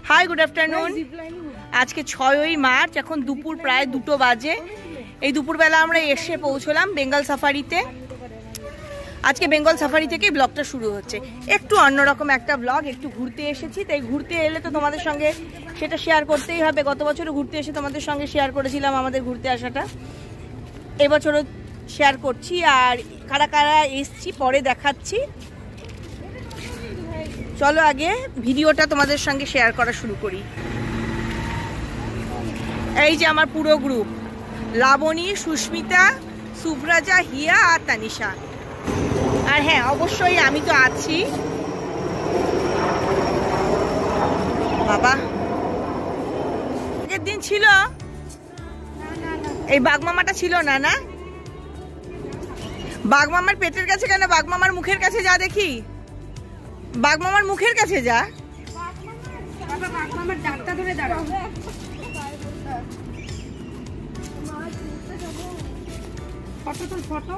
High, good afternoon. আজকে 6ই March, এখন দুপুর প্রায় 2টো বাজে। এই দুপুরবেলা আমরা এসে পৌঁছলাম বেঙ্গল সাফারিতে। আজকে বেঙ্গল সাফারি থেকেই ব্লগটা শুরু হচ্ছে। একটু অন্যরকম একটা ব্লগ, একটু ঘুরতে এসেছি, তাই ঘুরতে এলে তো তোমাদের সঙ্গে সেটা শেয়ার করতেই হবে। গত বছরও ঘুরতে এসে তোমাদের সঙ্গে শেয়ার করেছিলাম আমাদের ঘুরতে আসাটা, এবছরও শেয়ার করছি। আর কারা কারা এসছি পরে দেখাচ্ছি। চলো আগে ভিডিওটা তোমাদের সঙ্গে শেয়ার করা শুরু করি। এই যে আমার পুরো গ্রুপ, লাবণী, সুস্মিতা, সুব্রাজা, হিয়া আর তানিশা। আর হ্যাঁ, অবশ্যই আমি তো আছি। বাবা, আগের দিন ছিল এই বাঘমামাটা ছিল না? না, বাঘমামার পেটের কাছে কেন, বাঘমামার মুখের কাছে যা দেখি। বাঘমামার মুখের কাছে যা। বাঘমামার ডাকটা ধরে দাঁড়াও। ফটো তো ফটো।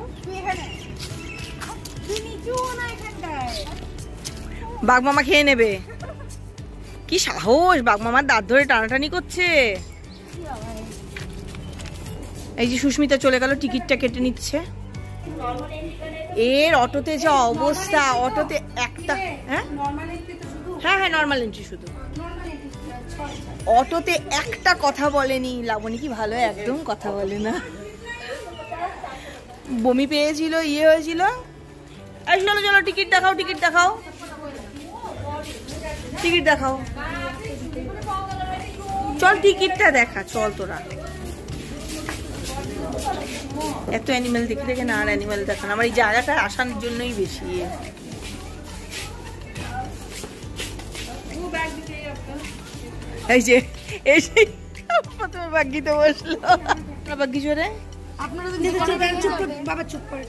বাঘমামা খেয়ে নেবে। কি সাহস, বাঘমামার দাঁত ধরে টানাটানি করছে। এই যে সুস্মিতা চলে গেল, টিকিটটা কেটে নিচ্ছে। এর অটোতে যা অবস্থা, অটোতে একটা হ্যাঁ হ্যাঁ নর্মাল এন্ট্রি শুধু। অটোতে একটা কথা বলেনি। লাবণী কি ভালো, একদম কথা বলে না। বমি পেয়েছিল, ইয়ে হয়েছিল। চলো চলো, টিকিট দেখাও, টিকিট দেখাও, টিকিট দেখাও। চল টিকিটটা দেখা, চল তোরা। এত অ্যানিমেল দেখে দেখে না আর অ্যানিমেল দেখা না। আমার এই জায়গাটা আসার জন্যই বেশি। এই যে এসে প্রথমে বাগ্গিতে বসলো। বাগ্গি জোরে বাবা চুপ করে।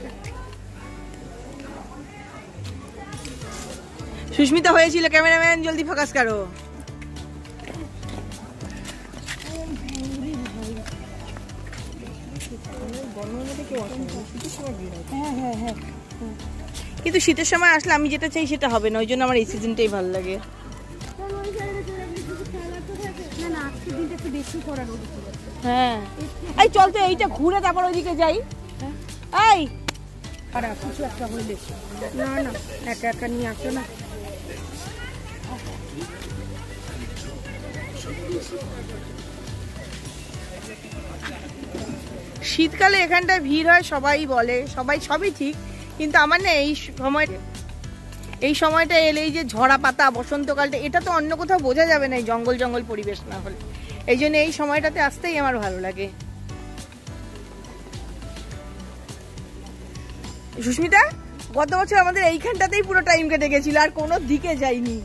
সুস্মিতা হয়েছিল ক্যামেরাম্যান, জলদি ফোকাস করো। কিন্তু শীতের সময় আসলে আমি যেটা চাই সেটা হবে না, ওই জন্য আমার এই সিজনটাই ভালো লাগে। হ্যাঁ, এই চল তো, এইটা ঘুরে তারপর ওইদিকে যাই। এই কিছু একটা হইলে না না, একা একা নিয়ে আসো না। শীতকালে এখানটায় ভিড় হয় সবাই বলে, সবই ঠিক, কিন্তু আমার না এই সময়টা এলেই যে ঝরা পাতা, বসন্তকালটা, এটা তো অন্য কোথাও বোঝা যাবে না এই জঙ্গল জঙ্গল পরিবেশ না হলে। এই জন্য এই সময়টাতে আসতেই আমার ভালো লাগে। সুস্মিতা, গত বছর আমাদের এইখানটাতেই পুরো টাইম কেটে গেছিল, আর কোনো দিকে যাইনি।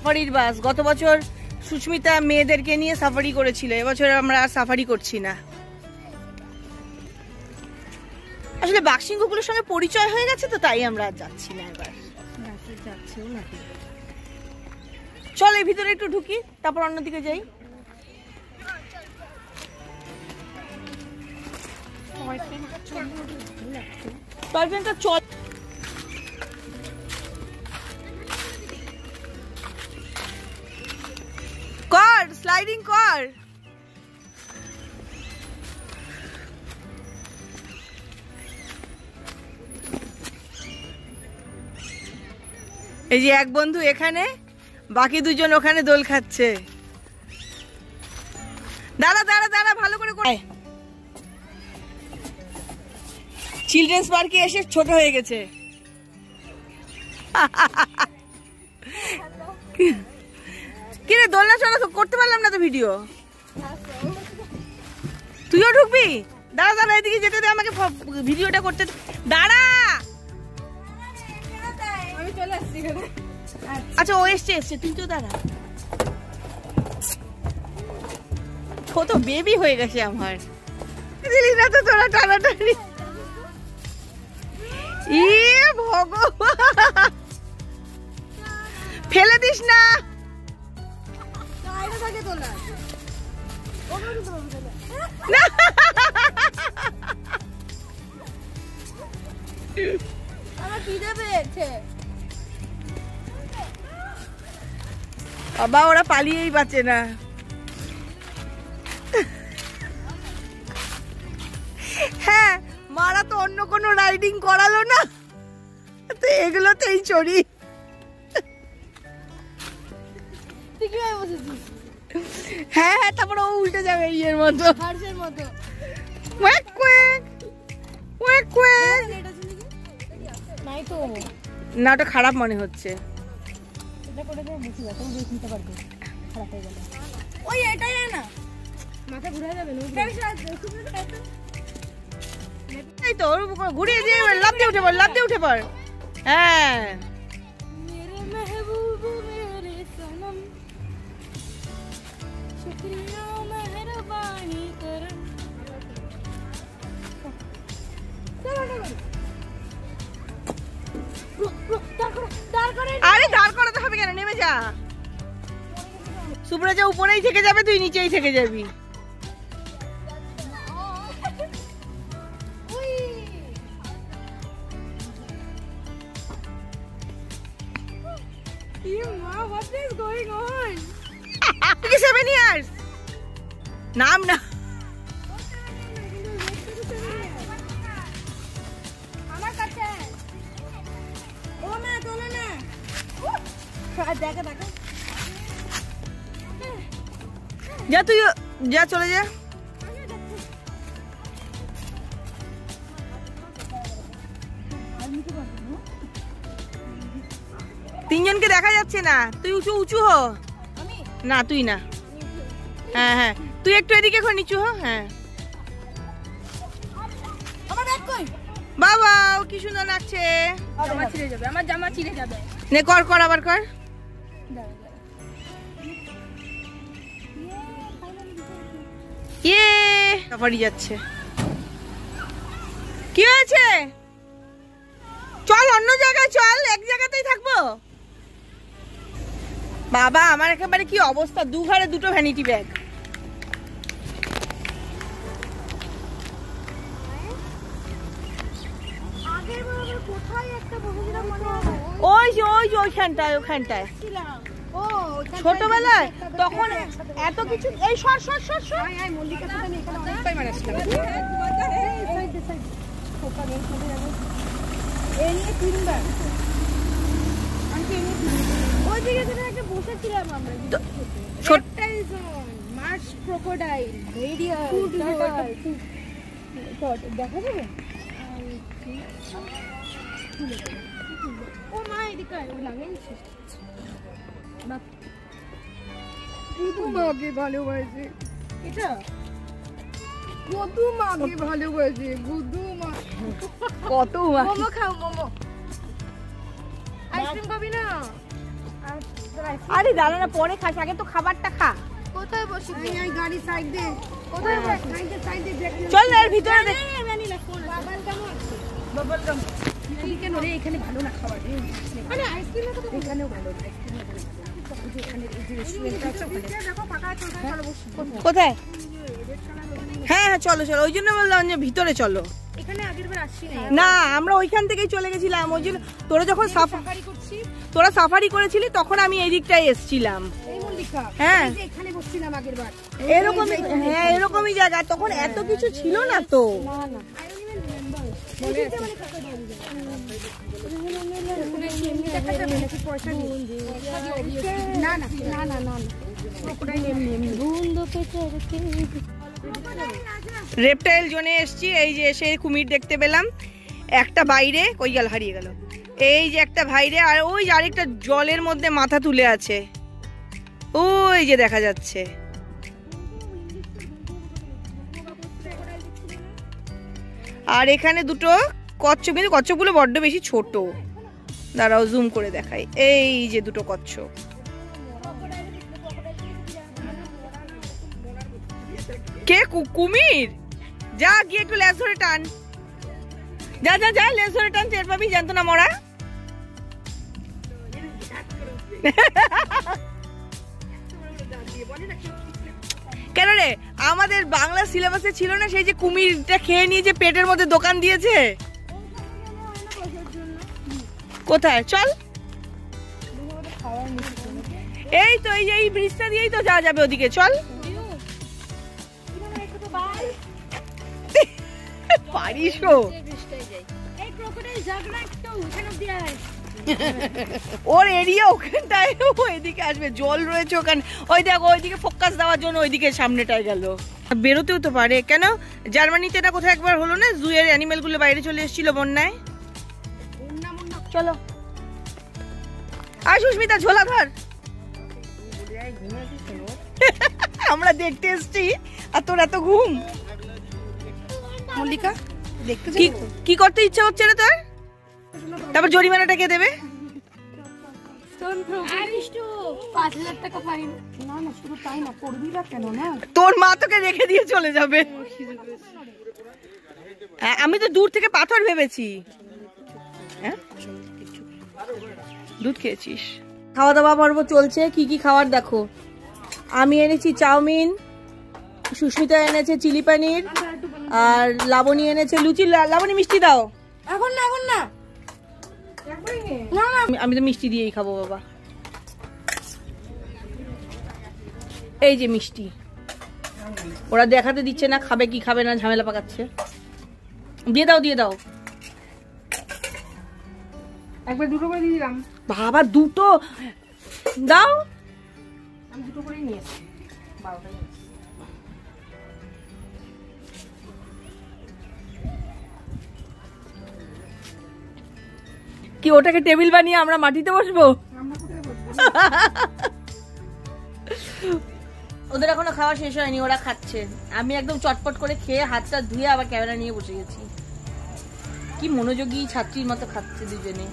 সাফারির বাস, গত বছর সুস্মিতা মেয়েদেরকে নিয়ে সাফারি করেছিল, এবছর আমরা আর সাফারি করছি না। আসলে বাঘসিংহগুলোর সঙ্গে পরিচয় হয়ে গেছে তো, তাই আমরা আর যাচ্ছি না। এবার যাচ্ছেও না। চল এই ভিতরে একটু ঢুকি, তারপর অন্যদিকে যাই। চল কর, স্লাইডিং কর। এই যে এক বন্ধু এখানে, বাকি দুজন ওখানে দোল খাচ্ছে। দাঁড়া দাঁড়া দাঁড়া, ভালো করে করে। চিলড্রেন্স পার্কে এসে ছোট হয়ে গেছে। কিরে দোলনা চলা তো করতে পারলাম না তো ভিডিও। তুইও ঢুকবি? দাঁড়া দাঁড়া, এদিকে যেতে দে আমাকে, ভিডিওটা করতে দাঁড়া। আমি চলে আসছি। আচ্ছা ও এসছে, তুই তো দাঁড়া। ছোট বেবি হয়ে গেছে আমার। দিলি না তো তোরা টানাটানি। ইয়ে ভগবান, ফেলে দিস না। আমার খিদে পেয়েছে। বাবা ওরা পালিয়েই বাঁচে না। হ্যাঁ মারা তো অন্য কোনো রাইডিং করালো না, তো এগুলোতেই চড়ি। তুই কিভাবে বসেছিস? হ্যাঁ হ্যাঁ, তারপর ও উল্টে যাবে ইয়ের মতো, হার্সের মতো। Walk walk walk walk. নাই তো, না ওটা খারাপ মনে হচ্ছে। এটা করে দে, বেশি ব্যথা দিয়ে নিতে পারবে, খারাপ হয়ে গেল। ওই এটাই না, মাথা ঘুরে যাবে না। এই তো ঘুরিয়ে দিয়ে লাফ দিয়ে উঠে পড়, লাফ দিয়ে উঠে পড়। হ্যাঁ मेरे महबूब मेरे सनम शुक्रिया मेहरबानी करम। আরে দাঁড় করাতে হবে কেন, নেমে যা। সুব্রজা উপরেই থেকে যাবে, তুই নিচেই থেকে যাবি। What is going on? 7 years নাম না। আমার কাছে ও না চলো না, দেখা দেখা। যা তুই যা, চলে যা। তিনজনকে দেখা যাচ্ছে না, তুই উঁচু উঁচু হ। না তুই না, হ্যাঁ হ্যাঁ তুই একটু এদিকে এখন নিচু হ। হ্যাঁ আমার ব্যাগ কই? বাবা ও কি সুন্দর নাচছে। জামা ছিঁড়ে যাবে, আমার জামা ছিঁড়ে যাবে। নে কর কর, আবার কর। ইয়ে সাফারি যাচ্ছে। কি হয়েছে? চল অন্য জায়গায় চল, এক জায়গাতেই থাকবো। বাবা আমার একেবারে কি অবস্থা, দু ঘাড়ে দুটো ভ্যানিটি ব্যাগ। ওই যে ওইখানটায় ওখানটায় ছোটবেলায় তখন এত কিছু। এই সর সর সর সর। বসেছিলাম আমরা মার্স ক্রোকোডাইল দেখা যাবে। ও মা এদিকে লাগাইছে। গুদু মাকে ভালোবাসে, এটা গুদু মাকে ভালোবাসে। গুদু মা কত মোমো খাও, মোমো। আইসক্রিম খাবি না? আরে দাঁড়া না, পরে খাস, আগে তো খাবারটা খা। কোথায় বসি? এই গাড়ি সাইড দে। কোথায় বসি? সাইড দে। চল না এর ভিতরে দেখ। বাবাল গাম আছে, বাবাল গাম। এই কেন রে, এখানে ভালো না খাবার রে। মানে আইসক্রিম না, তো এখানেও ভালো না। আইসক্রিম এখানে এই যে রেস্টুরেন্ট আছে, ওখানে দেখো ফাঁকা আছে, ওখানে চলো বসি। কোথায়? হ্যাঁ হ্যাঁ চলো চলো, ওই জন্য বললাম যে ভিতরে চলো। এখানে আগের বার আসছি না আমরা ওইখান থেকেই চলে গেছিলাম, ওই জন্য তোরা যখন সাফারি করছি, তোরা সাফারি করেছিলি তখন আমি এই দিকটাই এসেছিলাম। এই মল্লিকা, হ্যাঁ এই যে এখানে বসছিলাম আগের বার। এরকমই, হ্যাঁ এরকমই জায়গা, তখন এত কিছু ছিল না তো। না না আই ডোন্ট ইভেন রিমেম্বার। মনে আছে মানে কাকা বাড়ি যায়। না না না না না রেপটাইল জোনে এসছি, এই যে এসে কুমির দেখতে পেলাম একটা বাইরে, কই গেল, হারিয়ে গেল। এই যে একটা বাইরে, আর ওই যে আরেকটা জলের মধ্যে মাথা তুলে আছে, ওই যে দেখা যাচ্ছে। আর এখানে দুটো কচ্ছপ, কিন্তু কচ্ছপগুলো বড্ড বেশি ছোট। দাঁড়াও জুম করে দেখাই, এই যে দুটো কচ্ছপ। কে কুমির? যা গিয়ে একটু লেজ ধরে টান, যা যা যা লেজ ধরে টান, টের পাবি জানতো না মরা। কেন রে, আমাদের বাংলা সিলেবাসে ছিল না সেই যে কুমিরটা খেয়ে নিয়ে যে পেটের মধ্যে দোকান দিয়েছে? কোথায় চল, এই তো এই যে এই ব্রিজটা দিয়েই তো যাওয়া যাবে ওদিকে, চল। পারিস ওর এরিয়া ওখানটায়, ওইদিকে আসবে, জল রয়েছে ওখানে, ওই দেখো ওইদিকে ফোকাস দেওয়ার জন্য ওইদিকে সামনেটায় গেল। বেরোতেও তো পারে, কেন জার্মানিতে না কোথায় একবার হলো না, জুয়ের অ্যানিমেল গুলো বাইরে চলে এসেছিল বন্যায়। চলো আর সুস্মিতা ঝোলা ধর, আমরা দেখতে এসছি আর তোর এত ঘুম। মল্লিকা দেখতে কি করতে ইচ্ছা হচ্ছে না তোর? তারপর জরিমানাটা কে দেবে? তোর মা তোকে রেখে দিয়ে চলে যাবে। আমি তো দূর থেকে পাথর ভেবেছি। হ্যাঁ দুধ খেয়েছিস? খাওয়া দাওয়া পর্ব চলছে। কি কি খাবার দেখো, আমি এনেছি চাউমিন, সুস্মিতা এনেছে চিলি পনির, আর লাবণী এনেছে লুচি। লাবণী মিষ্টি দাও। এখন না, এখন না, আমি তো মিষ্টি দিয়েই খাবো বাবা। এই যে মিষ্টি, ওরা দেখাতে দিচ্ছে না খাবে কি খাবে না, ঝামেলা পাকাচ্ছে। দিয়ে দাও, দিয়ে দাও। একবার দুটো করে দিয়ে দিলাম। বাবা দুটো দাও, আমি দুটো করেই নিয়েছি। কি ওটাকে টেবিল বানিয়ে আমরা মাটিতে বসবো? ওদের এখনো খাওয়া শেষ হয়নি, ওরা খাচ্ছে। আমি একদম চটপট করে খেয়ে হাতটা ধুয়ে আবার ক্যামেরা নিয়ে বসে গেছি। কি মনোযোগী ছাত্রীর মতো খাচ্ছে দুজনে।